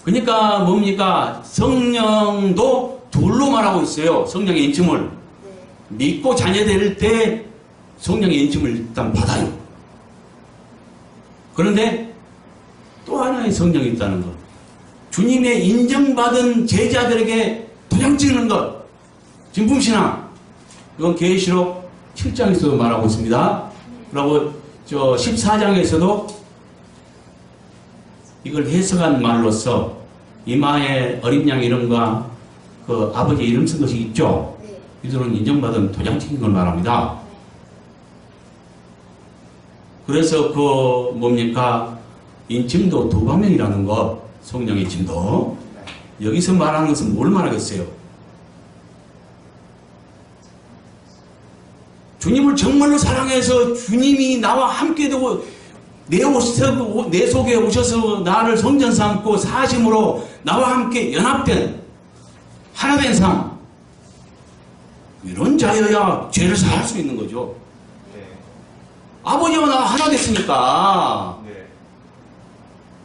Speaker 1: 그러니까 뭡니까? 성령도 둘로 말하고 있어요. 성령의 인침을. 믿고 자녀될 때 성령의 인침을 일단 받아요. 그런데 또 하나의 성령이 있다는 것. 주님의 인정받은 제자들에게 도장 찍는 것. 진품신앙. 이건 계시록 7장에서도 말하고 있습니다. 그리고 14장에서도 이걸 해석한 말로서 이마에 어린 양 이름과 그 아버지 이름 쓴 것이 있죠. 이들은 인정받은 도장 찍힌 걸 말합니다. 그래서 그 뭡니까? 인침도 두 방면이라는 것, 성령의 인침도. 여기서 말하는 것은 뭘 말하겠어요? 주님을 정말로 사랑해서 주님이 나와 함께 되고 내 속에 오셔서 나를 성전 삼고 사심으로 나와 함께 연합된 하나된 삶, 이런 자여야 죄를 사할 수 있는 거죠.
Speaker 2: 네.
Speaker 1: 아버지와 나 하나 됐으니까
Speaker 2: 네.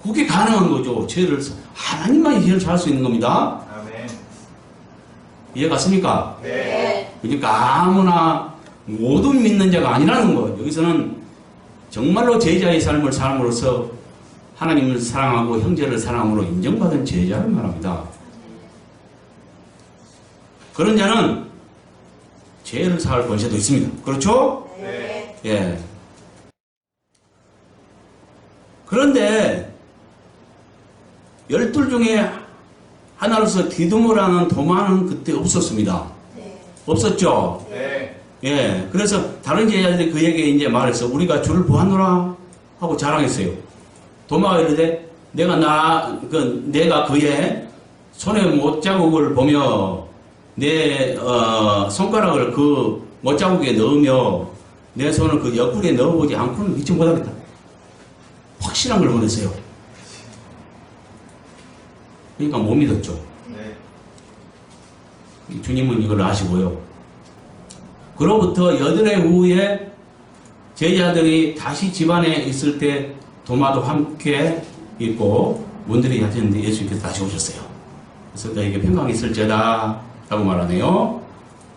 Speaker 1: 그게 가능한 거죠. 하나님만이 죄를 사할 수 있는 겁니다.
Speaker 2: 아멘.
Speaker 1: 이해 갔습니까?
Speaker 2: 네.
Speaker 1: 그러니까 아무나 모든 믿는 자가 아니라는 거. 여기서는 정말로 제자의 삶을 삶으로써 하나님을 사랑하고 형제를 사랑함으로 인정받은 제자를 말합니다. 그런 자는 죄를 사할 권세도 있습니다. 그렇죠?
Speaker 2: 네.
Speaker 1: 예. 그런데 12 중에 하나로서 디두모라는 도마는 그때 없었습니다.
Speaker 2: 네.
Speaker 1: 없었죠?
Speaker 2: 네.
Speaker 1: 예. 그래서 다른 제자들이 그에게 이제 말해서 우리가 주를 보았노라 하고 자랑했어요. 도마가 이르되 내가 그의 손의 못자국을 보며 내 손가락을 그 못자국에 넣으며 내 손을 그 옆구리에 넣어보지 않고는 믿지 못하겠다. 확실한 걸 원했어요. 그러니까 못 믿었죠.
Speaker 2: 네.
Speaker 1: 주님은 이걸 아시고요. 그로부터 8해 후에 제자들이 다시 집안에 있을 때 도마도 함께 있고 문들이 닫혔는데 예수님께서 다시 오셨어요. 그래서 너에게 평강이 있을지어다 라고 말하네요.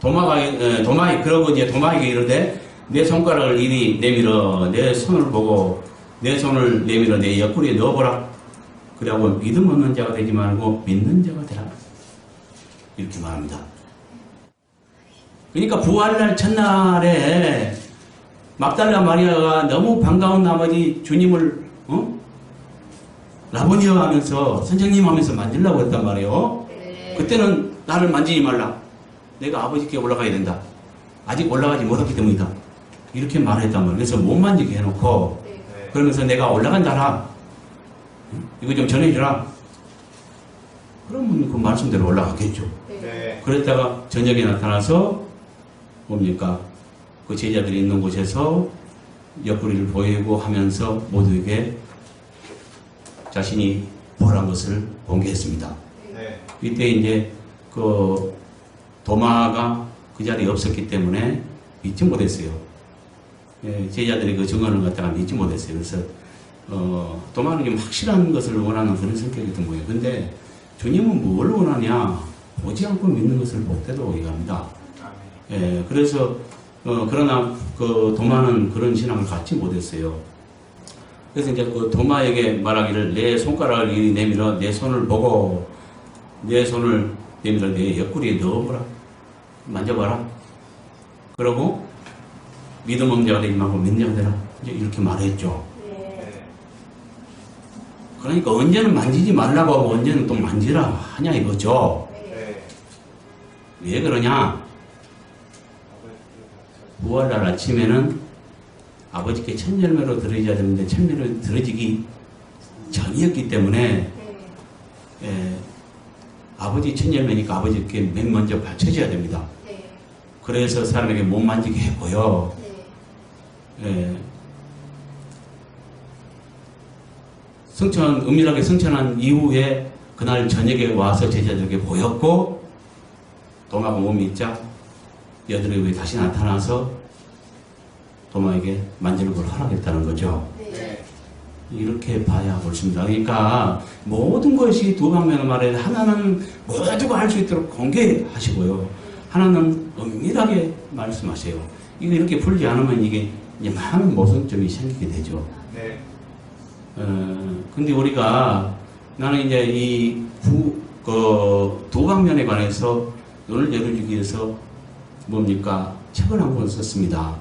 Speaker 1: 그러고 이제 도마에게 이르되 내 손가락을 이리 내밀어 내 손을 보고 내 손을 내밀어 내 옆구리에 넣어보라. 그리고 믿음 없는 자가 되지 말고 믿는 자가 되라. 이렇게 말합니다. 그러니까 부활날 첫날에 막달라 마리아가 너무 반가운 나머지 주님을 라보니어 하면서 선생님 하면서 만지려고 했단 말이에요.
Speaker 2: 네.
Speaker 1: 그때는 나를 만지지 말라. 내가 아버지께 올라가야 된다. 아직 올라가지 못했기 때문이다. 이렇게 말했단 말이에요. 그래서 못 만지게 해놓고
Speaker 2: 네.
Speaker 1: 그러면서 내가 올라간다라. 이거 좀 전해주라. 그러면 그 말씀대로 올라가겠죠.
Speaker 2: 네.
Speaker 1: 그랬다가 저녁에 나타나서 뭡니까? 그 제자들이 있는 곳에서 옆구리를 보이고 하면서 모두에게 자신이 부활한 것을 공개했습니다.
Speaker 2: 네.
Speaker 1: 이때 이제 그 도마가 그 자리에 없었기 때문에 믿지 못했어요. 예, 제자들이 그 증언을 갖다가 믿지 못했어요. 그래서 도마는 좀 확실한 것을 원하는 그런 성격이었던 거예요. 근데 주님은 뭘 원하냐? 보지 않고 믿는 것을 복되다고 얘기합니다. 예, 그래서 그러나 그 도마는 그런 신앙을 갖지 못했어요. 그래서 이제 그 도마에게 말하기를 내 손가락을 이리 내밀어 내 손을 보고 내 손을 내밀어 내 옆구리에 넣어보라. 만져봐라. 그러고 믿음 없는 자가 되지 말고 믿는 자가 되라. 이제 이렇게 말했죠.
Speaker 2: 네.
Speaker 1: 그러니까 언제는 만지지 말라고 하고 언제는 또 만지라 하냐 이거죠.
Speaker 2: 네.
Speaker 1: 왜 그러냐? 부활날 아침에는 아버지께 첫 열매로 드려져야 되는데 첫 열매로 드려지기 전이었기 때문에
Speaker 2: 네.
Speaker 1: 아버지 첫 열매니까 아버지께 맨 먼저 바쳐져야 됩니다.
Speaker 2: 네.
Speaker 1: 그래서 사람에게 못 만지게 했고요.
Speaker 2: 네.
Speaker 1: 은밀하게 승천한 이후에 그날 저녁에 와서 제자들에게 보였고 도마가 못 믿자 8해 후에 다시 나타나서 도마에게 만지는 걸 허락했다는 거죠.
Speaker 2: 네.
Speaker 1: 이렇게 봐야 옳습니다. 그러니까 모든 것이 두 방면을 말해 하나는 모두가 알 수 있도록 공개하시고요. 하나는 은밀하게 말씀하세요. 이거 이렇게 풀지 않으면 이게 이제 많은 모순점이 생기게 되죠.
Speaker 2: 네.
Speaker 1: 근데 우리가 나는 이제 이 두 방면에 관해서 눈을 열어주기 위해서 뭡니까? 책을 한 권 썼습니다.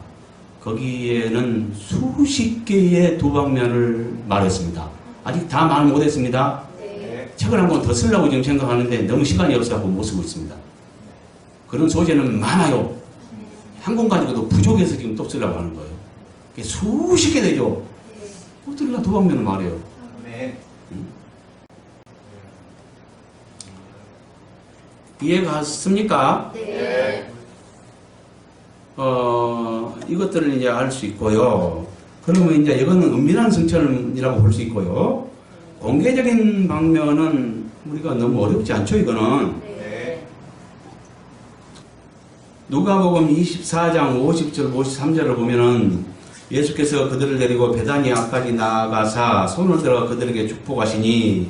Speaker 1: 거기에는 수십 개의 두 방면을 말했습니다. 아직 다 말 못했습니다.
Speaker 2: 네.
Speaker 1: 책을 한 권 더 쓰려고 지금 생각하는데 너무 시간이 없어서 못 쓰고 있습니다. 그런 소재는 많아요. 한 권 가지고도 부족해서 지금 또 쓰려고 하는 거예요. 수십 개 되죠. 어떻게 두 방면을 말해요.
Speaker 2: 네.
Speaker 1: 이해가 갔습니까?
Speaker 2: 네.
Speaker 1: 이것들을 이제 알 수 있고요. 그러면 이제 이거는 은밀한 승천이라고 볼 수 있고요. 공개적인 방면은 우리가 너무 어렵지 않죠, 이거는.
Speaker 2: 네.
Speaker 1: 누가복음 24장 50절, 53절을 보면은 예수께서 그들을 데리고 베다니아까지 나아가사 손을 들어 그들에게 축복하시니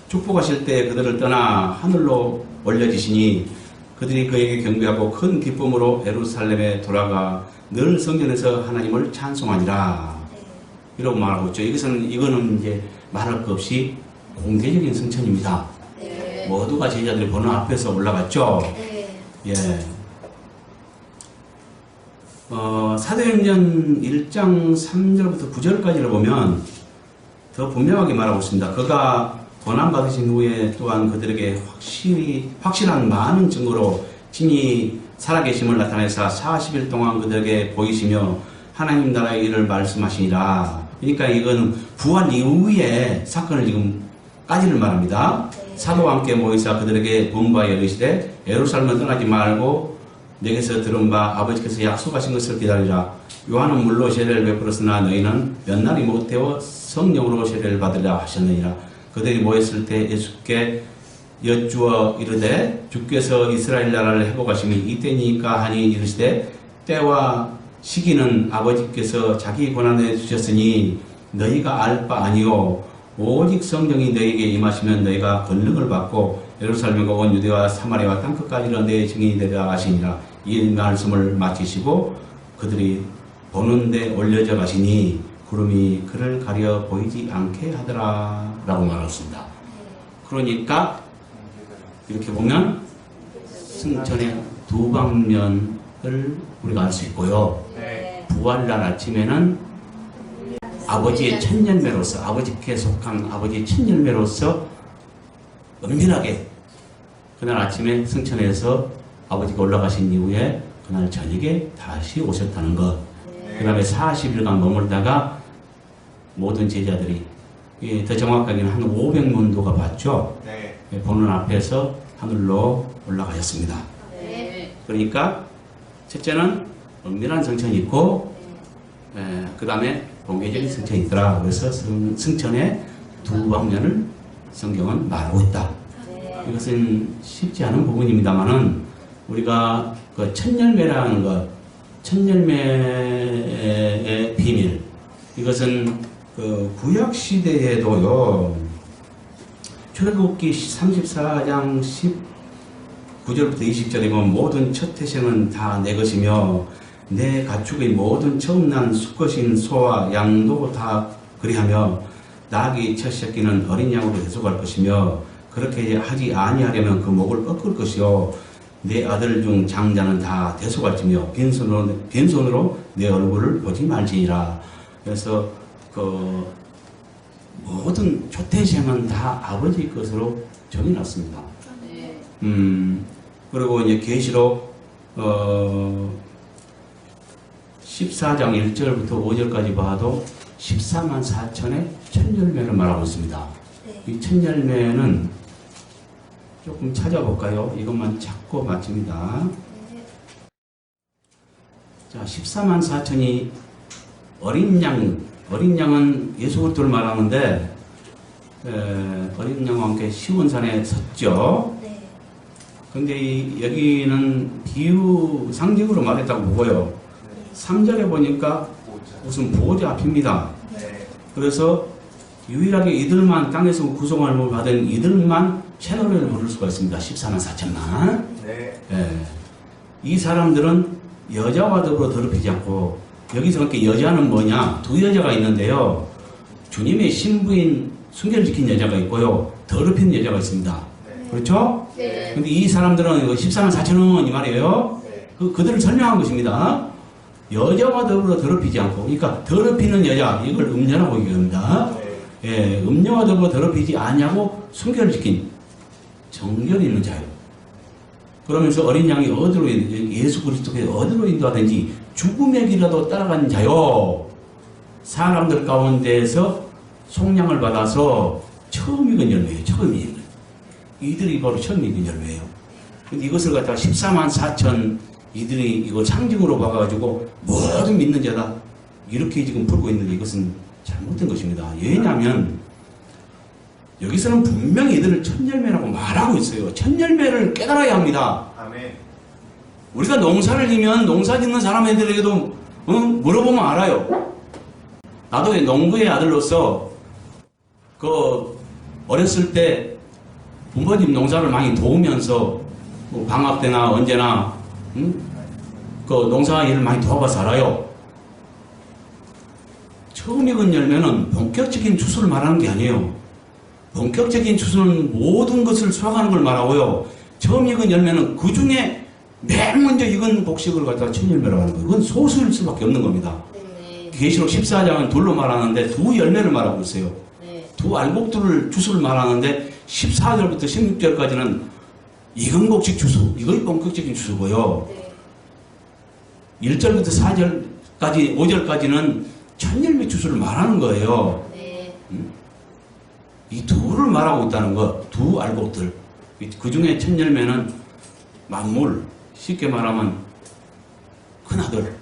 Speaker 1: 축복하실 때 그들을 떠나 하늘로 올려지시니 그들이 그에게 경배하고 큰 기쁨으로 예루살렘에 돌아가 늘 성전에서 하나님을 찬송하니라. 이라고 말하고 있죠. 이거는 이제 말할 것 없이 공개적인 승천입니다.
Speaker 3: 네.
Speaker 1: 모두가 제자들이 보는 앞에서 올라갔죠.
Speaker 3: 네.
Speaker 1: 예. 사도행전 1장 3절부터 9절까지를 보면 더 분명하게 말하고 있습니다. 그가 고난받으신 후에 또한 그들에게 확실한 많은 증거로 친히 살아계심을 나타내사 40일 동안 그들에게 보이시며 하나님 나라의 일을 말씀하시니라. 그러니까 이거는 부활 이후의 사건을 지금까지를 말합니다. 사도와 함께 모이사 그들에게 본바에 이르시되 예루살렘을 떠나지 말고 내게서 들은 바 아버지께서 약속하신 것을 기다리라. 요한은 물로 세례를 베풀었으나 너희는 몇 날이 못 되어 성령으로 세례를 받으라 하셨느니라. 그들이 모였을 때 예수께 여쭈어 이르되 주께서 이스라엘 나라를 회복하심이 이때니까 하니 이르시되 때와 시기는 아버지께서 자기 권한에 주셨으니 너희가 알 바 아니요 오직 성령이 너희에게 임하시면 너희가 권능을 받고 예루살렘과 온 유대와 사마리아와 땅끝까지는 내 증인이 되리라 하시니라. 이 말씀을 마치시고 그들이 보는데 올려져 가시니 구름이 그를 가려 보이지 않게 하더라 라고 말했습니다. 그러니까 이렇게 보면 승천의 두 방면을 우리가 알 수 있고요.
Speaker 3: 네.
Speaker 1: 부활날 아침에는 아버지의 첫 열매로서, 아버지께 속한 아버지의 첫 열매로서 은밀하게 그날 아침에 승천해서 아버지가 올라가신 이후에 그날 저녁에 다시 오셨다는 것. 그 다음에 40일간 머물다가 모든 제자들이, 더 정확하게는 한 500문도가 봤죠.
Speaker 2: 네.
Speaker 1: 보는 앞에서 하늘로 올라가셨습니다.
Speaker 3: 네.
Speaker 1: 그러니까 첫째는 은밀한 승천이 있고, 그 다음에 공개적인 승천이 있더라. 그래서 승천의 두 방면을 성경은 말하고 있다.
Speaker 3: 네.
Speaker 1: 이것은 쉽지 않은 부분입니다만은 우리가 그 첫 열매라는 것, 첫 열매의 비밀, 이것은 그 구약 시대에도요. 출애굽기 34장 19절부터 20절에 보면 모든 첫 태생은 다 내 것이며 내 가축의 모든 처음 난 수컷인 소와 양도 다 그리하며 낙이 첫 새끼는 어린 양으로 대속할 것이며 그렇게 하지 아니하려면 그 목을 꺾을 것이요 내 아들 중 장자는 다 대속할지며 빈손으로 내 얼굴을 보지 말지니라. 그래서 그 모든 초태생은 다 아버지 것으로 정해놨습니다.
Speaker 3: 네.
Speaker 1: 그리고 이제 계시록 14장 1절부터 5절까지 봐도 14만 4천의 첫 열매를 말하고 있습니다.
Speaker 3: 네.
Speaker 1: 이 첫 열매는 조금 찾아볼까요? 이것만 찾고 마칩니다.
Speaker 3: 네.
Speaker 1: 자, 14만 4천이 어린 양은 예수 그리스도를 말하는데 어린 양과 함께 시온산에 섰죠.
Speaker 3: 네.
Speaker 1: 근데 여기는 비유 상징으로 말했다고 보고요. 3절에 보니까 무슨 보호자 앞입니다.
Speaker 2: 네.
Speaker 1: 그래서 유일하게 이들만 땅에서 구속함을 받은 이들만 채널을 부를 수가 있습니다. 14만 4천만.
Speaker 2: 네.
Speaker 1: 이 사람들은 여자와 더불어 더럽히지 않고 여기서 이렇게 여자는 뭐냐? 두 여자가 있는데요. 주님의 신부인 순결 지킨 여자가 있고요. 더럽힌 여자가 있습니다.
Speaker 2: 네.
Speaker 1: 그렇죠?
Speaker 3: 네.
Speaker 1: 근데 이 사람들은 14만 4천원 이 말이에요.
Speaker 2: 네.
Speaker 1: 그들을 설명한 것입니다. 여자와 더불어 더럽히지 않고, 그러니까 더럽히는 여자, 이걸 음녀라고 얘기합니다.
Speaker 2: 네.
Speaker 1: 예, 음녀와 더불어 더럽히지 않냐고 순결을 지킨 정결 있는 자요. 그러면서 어린 양이 어디로, 예수 그리스도께서 어디로 인도하든지 죽음의 길이라도 따라간 자요. 사람들 가운데에서 속량을 받아서 처음 익은 열매예요. 처음 익은. 이들이 바로 처음 익은 열매예요. 근데 이것을 갖다가 14만 4천 이들이 이거 상징으로 봐가지고 모든 믿는 자다. 이렇게 지금 풀고 있는데 이것은 잘못된 것입니다. 왜냐하면 여기서는 분명히 이들을 첫 열매라고 말하고 있어요. 첫 열매를 깨달아야 합니다.
Speaker 2: 아멘.
Speaker 1: 우리가 농사를 지면 농사 짓는 사람들에게도 물어보면 알아요. 나도 농부의 아들로서 그 어렸을 때 부모님 농사를 많이 도우면서 뭐 방학 때나 언제나 그 농사 일을 많이 도와봐서 알아요. 처음 익은 열매는 본격적인 추수를 말하는 게 아니에요. 본격적인 추수는 모든 것을 수확하는 걸 말하고요. 처음 익은 열매는 그 중에 맨 먼저 익은 곡식을 갖다가 첫 열매라고 하는 거예요. 그건 소수일 수밖에 없는 겁니다.
Speaker 3: 네.
Speaker 1: 계시록 14장은 둘로 말하는데 두 열매를 말하고 있어요.
Speaker 3: 네.
Speaker 1: 두 알곡들을 주수를 말하는데 14절부터 16절까지는 익은 곡식 주수, 이거의 본격적인 주수고요.
Speaker 3: 네.
Speaker 1: 1절부터 4절까지, 5절까지는 첫 열매 주수를 말하는 거예요.
Speaker 3: 네.
Speaker 1: 이 둘을 말하고 있다는 거, 두 알곡들. 그 중에 첫 열매는 만물, 쉽게 말하면 큰아들.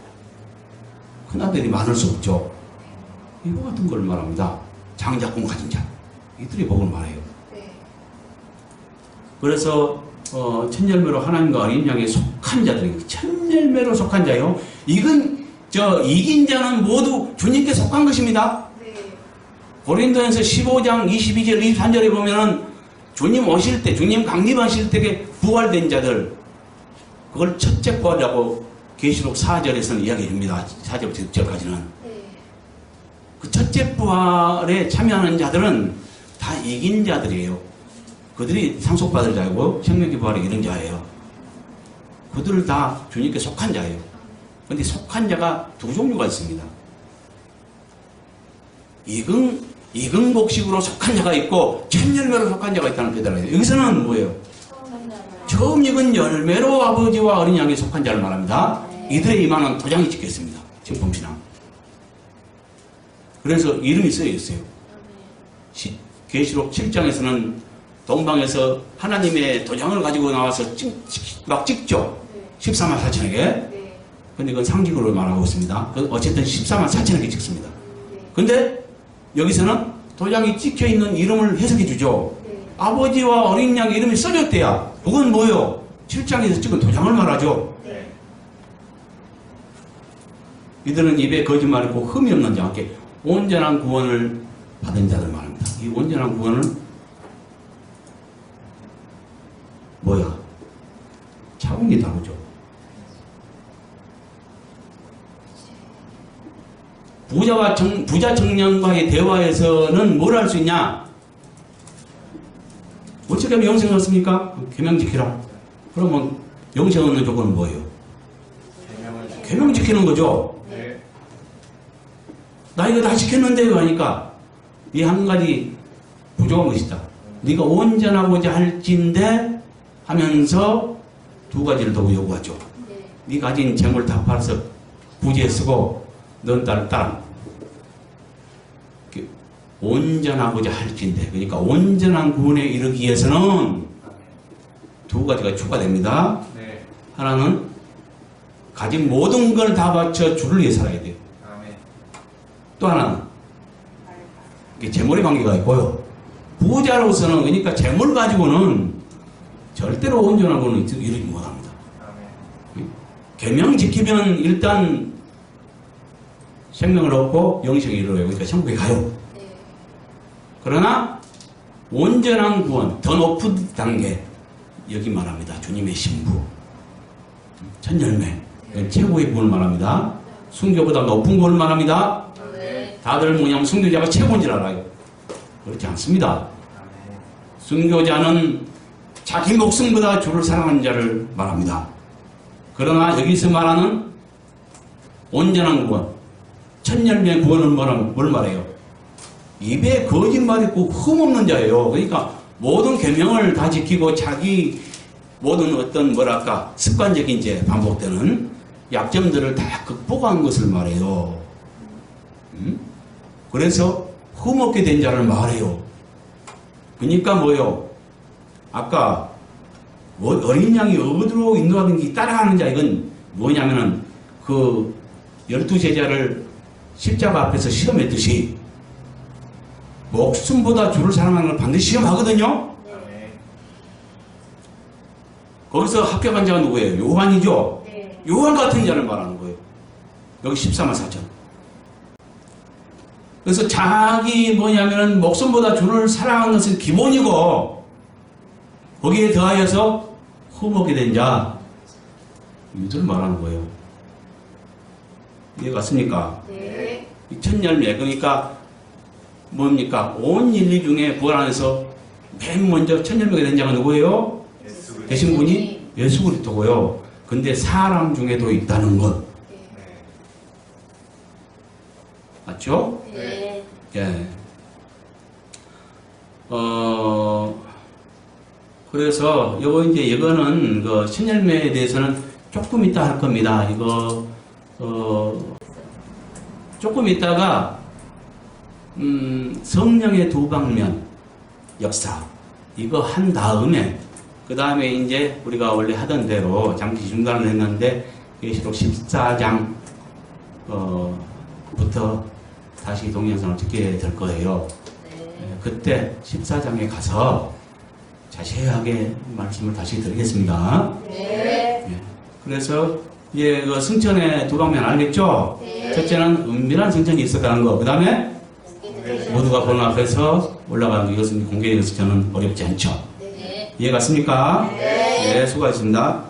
Speaker 1: 큰아들이 많을 수 없죠. 이거 같은 걸 말합니다. 장자꿈 가진 자. 이들이 복을 말해요.
Speaker 3: 네.
Speaker 1: 그래서 첫 열매로 하나님과 어린 양에 속한 자들이 첫 열매로 속한 자요. 이긴 자는 모두 주님께 속한 것입니다.
Speaker 3: 네.
Speaker 1: 고린도전서 15장 22절 23절에 보면은 주님 오실 때, 주님 강림하실 때에 부활된 자들, 그걸 첫째 부활이라고 계시록 4절에서는 이야기합니다. 4절부터 6절까지는.
Speaker 3: 네.
Speaker 1: 그 첫째 부활에 참여하는 자들은 다 이긴 자들이에요. 그들이 상속받을 자이고 생명기 부활에 이른 자예요. 그들을 다 주님께 속한 자예요. 그런데 속한 자가 두 종류가 있습니다. 익은 곡식으로 속한 자가 있고 첫 열매로 속한 자가 있다는 깨달아요. 여기서는 뭐예요? 처음 익은 열매로 아버지와 어린 양에 속한 자를 말합니다. 이들의 이마는 도장이 찍혀 있습니다. 지금 봅시다. 그래서 이름이 쓰여 있어요. 계시록 7장에서는 동방에서 하나님의 도장을 가지고 나와서 막 찍죠. 14만 4천에게.
Speaker 3: 네.
Speaker 1: 근데 그건 상징으로 말하고 있습니다. 어쨌든 14만 4천에게 찍습니다. 근데 여기서는 도장이 찍혀 있는 이름을 해석해 주죠.
Speaker 3: 네.
Speaker 1: 아버지와 어린 양 이름이 써졌대야. 그건 뭐예요? 7장에서 찍은 도장을 말하죠.
Speaker 3: 네.
Speaker 1: 이들은 입에 거짓말 없고 흠이 없는 자와 함께 온전한 구원을 받은 자들 말합니다. 이 온전한 구원은 뭐야? 차원이 다르죠. 부자 청년과의 대화에서는 뭘 할 수 있냐? 어떻게 하면 영생을 얻습니까? 계명 지키라. 그러면 영생 얻는 조건은 뭐예요? 계명 지키는 거죠.
Speaker 2: 네.
Speaker 1: 나 이거 다 지켰는데요 하니까 이 한 가지 부족한 것이다. 네가 온전하고자 할진대 하면서 두 가지를 더 요구하죠. 네 가진 재물 다 팔아서 부지에 쓰고 넌 따라 온전하고자 할진대. 그러니까 온전한 구원에 이르기 위해서는 두 가지가 추가됩니다.
Speaker 2: 네.
Speaker 1: 하나는 가진 모든 걸 다 바쳐 주를 위해 살아야 돼요.
Speaker 2: 아멘.
Speaker 1: 또 하나는 이게 재물의 관계가 있고요. 부자로서는 그러니까 재물 가지고는 절대로 온전한 거는 이루지 못합니다.
Speaker 2: 아멘.
Speaker 1: 계명 지키면 일단 생명을 얻고 영생을 이루어요. 그러니까 천국에 가요. 그러나 온전한 구원, 더 높은 단계, 여기 말합니다. 주님의 신부, 첫 열매, 최고의 구원을 말합니다. 순교보다 높은 구원을 말합니다.
Speaker 3: 네.
Speaker 1: 다들 뭐냐면 순교자가 최고인 줄 알아요. 그렇지 않습니다.
Speaker 2: 아멘.
Speaker 1: 순교자는 자기 목숨보다 주를 사랑하는 자를 말합니다. 그러나 여기서 말하는 온전한 구원, 첫 열매 구원은 뭘 말해요? 입에 거짓말 있고 흠없는 자예요. 그러니까 모든 계명을 다 지키고 자기 모든 어떤 뭐랄까 습관적인 이제 반복되는 약점들을 다 극복한 것을 말해요. 그래서 흠없게 된 자를 말해요. 그러니까 뭐요? 아까 어린 양이 어디로 인도하든지 따라가는 자, 이건 뭐냐면은 그 12제자를 십자가 앞에서 시험했듯이 목숨보다 주를 사랑하는 걸 반드시 시험하거든요.
Speaker 2: 아멘.
Speaker 1: 거기서 합격한 자가 누구예요? 요한이죠.
Speaker 3: 네.
Speaker 1: 요한 같은 자를 말하는 거예요. 여기 14만 4천. 그래서 자기 뭐냐면은 목숨보다 주를 사랑하는 것은 기본이고 거기에 더하여서 흠없게 된 자, 이들 말하는 거예요. 이해 갔습니까?
Speaker 3: 네.
Speaker 1: 이 첫 열매, 그러니까 뭡니까? 온 인류 중에 부활하면서 맨 먼저 첫 열매가 된 자가 누구예요?
Speaker 2: 예수
Speaker 1: 되신 분이 예수 그리스도고요. 근데 사람 중에도 있다는 것. 맞죠?
Speaker 3: 네.
Speaker 1: 예. 그래서 이거는 그 신열매에 대해서는 조금 이따 할 겁니다. 조금 있다가 성령의 두 방면 역사 이거 한 다음에 그 다음에 이제 우리가 원래 하던 대로 잠시 중단을 했는데 계시록 14장 부터 다시 동영상을 찍게 될 거예요.
Speaker 3: 네.
Speaker 1: 그때 14장에 가서 자세하게 말씀을 다시 드리겠습니다.
Speaker 3: 네.
Speaker 1: 예. 그래서 그 승천의 두 방면 알겠죠?
Speaker 3: 네.
Speaker 1: 첫째는 은밀한 승천이 있었다는 거. 그 다음에 모두가 보는 앞에서 올라가는 거. 이것은 공개적인 승천은 어렵지 않죠.
Speaker 3: 네.
Speaker 1: 이해 갔습니까?
Speaker 3: 네.
Speaker 1: 네, 수고하셨습니다.